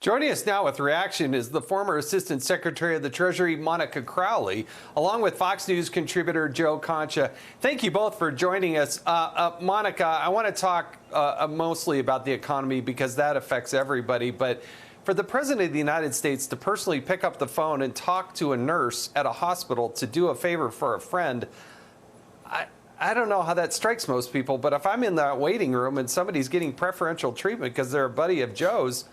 Joining us now with reaction is the former Assistant Secretary of the Treasury, Monica Crowley, along with Fox News contributor Joe Concha. Thank you both for joining us. Monica, I want to talk mostly about the economy because that affects everybody. But for the President of the United States to personally pick up the phone and talk to a nurse at a hospital to do a favor for a friend, I don't know how that strikes most people. But if I'm in that waiting room and somebody's getting preferential treatment because they're a buddy of Joe's,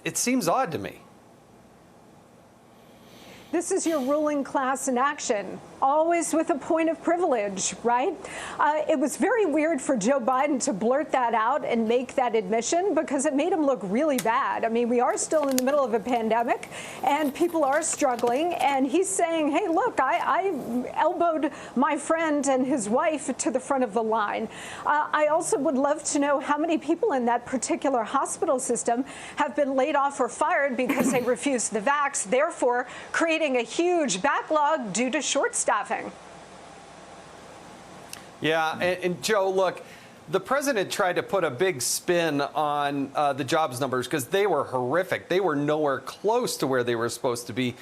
it seems odd to me. This is your ruling class in action, always with a point of privilege, right? It was very weird for Joe Biden to blurt that out and make that admission because it made him look really bad. I mean, we are still in the middle of a pandemic and people are struggling. And he's saying, hey, look, I elbowed my friend and his wife to the front of the line. I also would love to know how many people in that particular hospital system have been laid off or fired because they refused the vax, therefore creating a huge backlog due to short staffing. Yeah, and Joe, look, the president tried to put a big spin on the jobs numbers because they were horrific. They were nowhere close to where they were supposed to be.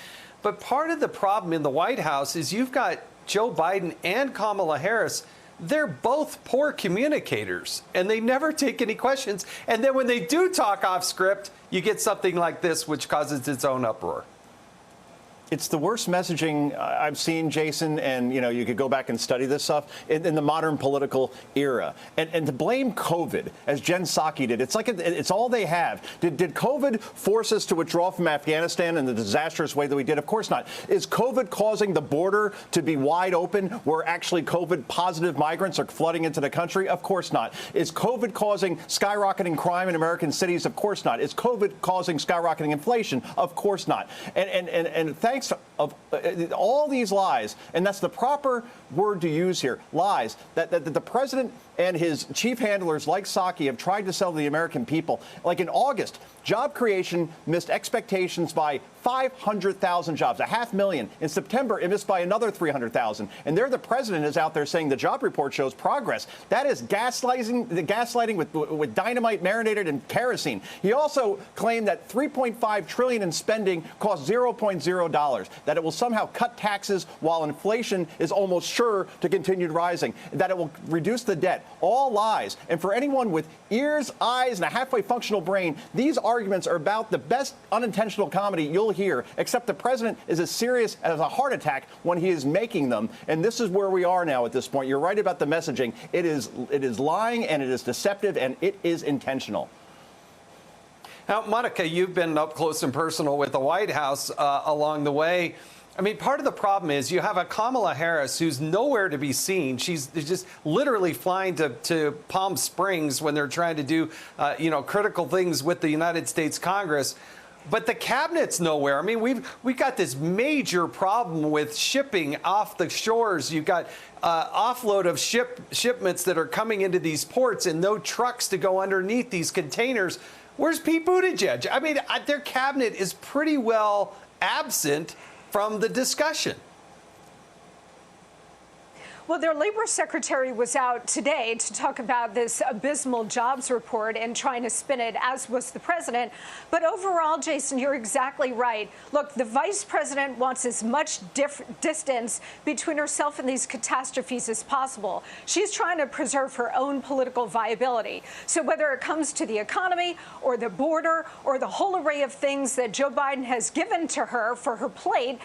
But part of the problem in the White House is you've got Joe Biden and Kamala Harris. They're both poor communicators, and they never take any questions. And then when they do talk off script, you get something like this, which causes its own uproar. It's the worst messaging I've seen, Jason, and you could go back and study this stuff in the modern political era. And to blame COVID, as Jen Psaki did, it's like it's all they have. Did COVID force us to withdraw from Afghanistan in the disastrous way that we did? Of course not. Is COVID causing the border to be wide open where actually COVID positive migrants are flooding into the country? Of course not. Is COVID causing skyrocketing crime in American cities? Of course not. Is COVID causing skyrocketing inflation? Of course not. And thanks of all these lies, and that's the proper word to use here, lies, that the president and his chief handlers like Psaki have tried to sell to the American people. Like in August, job creation missed expectations by 500,000 jobs, 500,000. In September, it missed by another 300,000. And there the president is out there saying the job report shows progress. That is gaslighting with dynamite marinated in kerosene. He also claimed that $3.5 trillion in spending cost $0.0, that it will somehow cut taxes while inflation is almost sure to continue rising, that it will reduce the debt. All lies. And for anyone with ears, eyes, and a halfway functional brain, these arguments are about the best unintentional comedy you'll hear, except the president is as serious as a heart attack when he is making them. And this is where we are now at this point. You're right about the messaging. It is lying, and it is deceptive, and it is intentional. Now, Monica, you've been up close and personal with the White House along the way. I mean, part of the problem is you have a Kamala Harris who's nowhere to be seen. She's just literally flying to Palm Springs when they're trying to do, critical things with the United States Congress. But the cabinet's nowhere. I mean, we've got this major problem with shipping off the shores. You've got offload of shipments that are coming into these ports and no trucks to go underneath these containers. Where's Pete Buttigieg? I mean, their cabinet is pretty well absent from the discussion. Well, their labor secretary was out today to talk about this abysmal jobs report and trying to spin it, as was the president. But overall, Jason, you're exactly right. Look, the vice president wants as much distance between herself and these catastrophes as possible. She's trying to preserve her own political viability. So whether it comes to the economy or the border or the whole array of things that Joe Biden has given to her for her plate,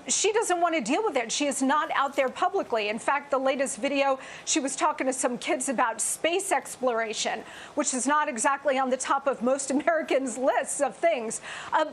she doesn't want to deal with it. She is not out there publicly. In fact, the latest video, she was talking to some kids about space exploration, which is not exactly on the top of most Americans' lists of things.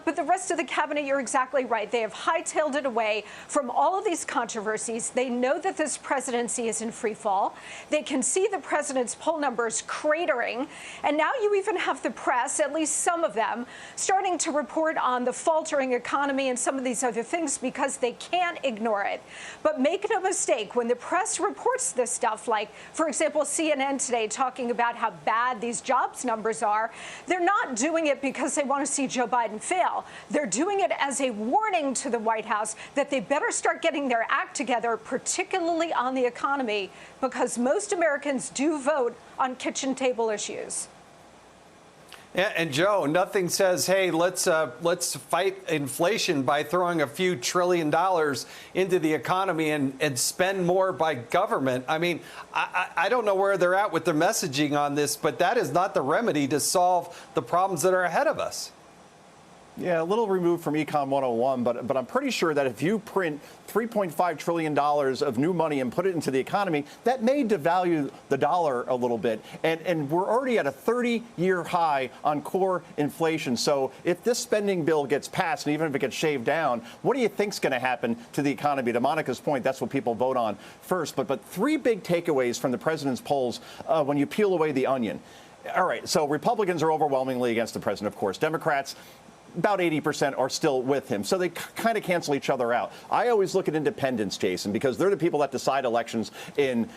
But the rest of the cabinet, you're exactly right. They have hightailed it away from all of these controversies. They know that this presidency is in free fall. They can see the president's poll numbers cratering. And now you even have the press, at least some of them, starting to report on the faltering economy and some of these other things because they can't ignore it. But make no mistake, when the press reports this stuff, like, for example, CNN today talking about how bad these jobs numbers are, they're not doing it because they want to see Joe Biden fail. They're doing it as a warning to the White House that they better start getting their act together, particularly on the economy, because most Americans do vote on kitchen table issues. And Joe, nothing says, hey, let's fight inflation by throwing a few $1 trillion into the economy and spend more by government. I mean, I don't know where they're at with their messaging on this, but that is not the remedy to solve the problems that are ahead of us. Yeah, a little removed from Econ 101, but I'm pretty sure that if you print $3.5 trillion of new money and put it into the economy, that may devalue the dollar a little bit. And we're already at a 30-year high on core inflation. So if this spending bill gets passed, and even if it gets shaved down, what do you think's going to happen to the economy? To Monica's point, that's what people vote on first. But three big takeaways from the president's polls when you peel away the onion. All right, so Republicans are overwhelmingly against the president, of course. Democrats, about 80% are still with him. So they kind of cancel each other out. I always look at independents, Jason, because they're the people that decide elections in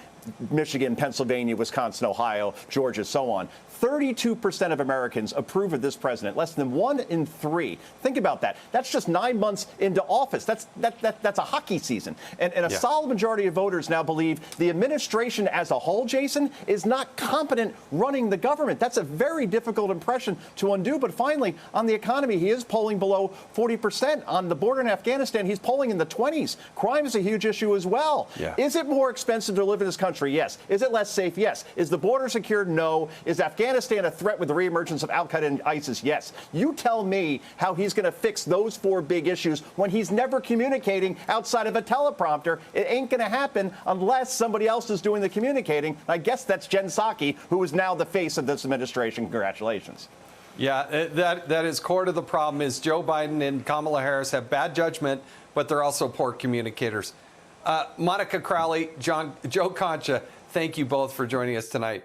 Michigan, Pennsylvania, Wisconsin, Ohio, Georgia, so on. 32% of Americans approve of this president, less than 1 in 3. Think about that. That's just 9 months into office. That's a hockey season. And a solid majority of voters now believe the administration as a whole, Jason, is not competent running the government. That's a very difficult impression to undo. But finally, on the economy, he is polling below 40%. On the border in Afghanistan, he's polling in the 20s. Crime is a huge issue as well. Yeah. Is it more expensive to live in this country? Yes. Is it less safe? Yes. Is the border secured? No. Is Afghanistan a threat with the reemergence of al-Qaeda and ISIS? Yes. You tell me how he's going to fix those 4 big issues when he's never communicating outside of a teleprompter. It ain't going to happen unless somebody else is doing the communicating. I guess that's Jen Psaki, who is now the face of this administration. Congratulations. Yeah, that is core to the problem is Joe Biden and Kamala Harris have bad judgment, but they're also poor communicators. Monica Crowley, Joe Concha, thank you both for joining us tonight.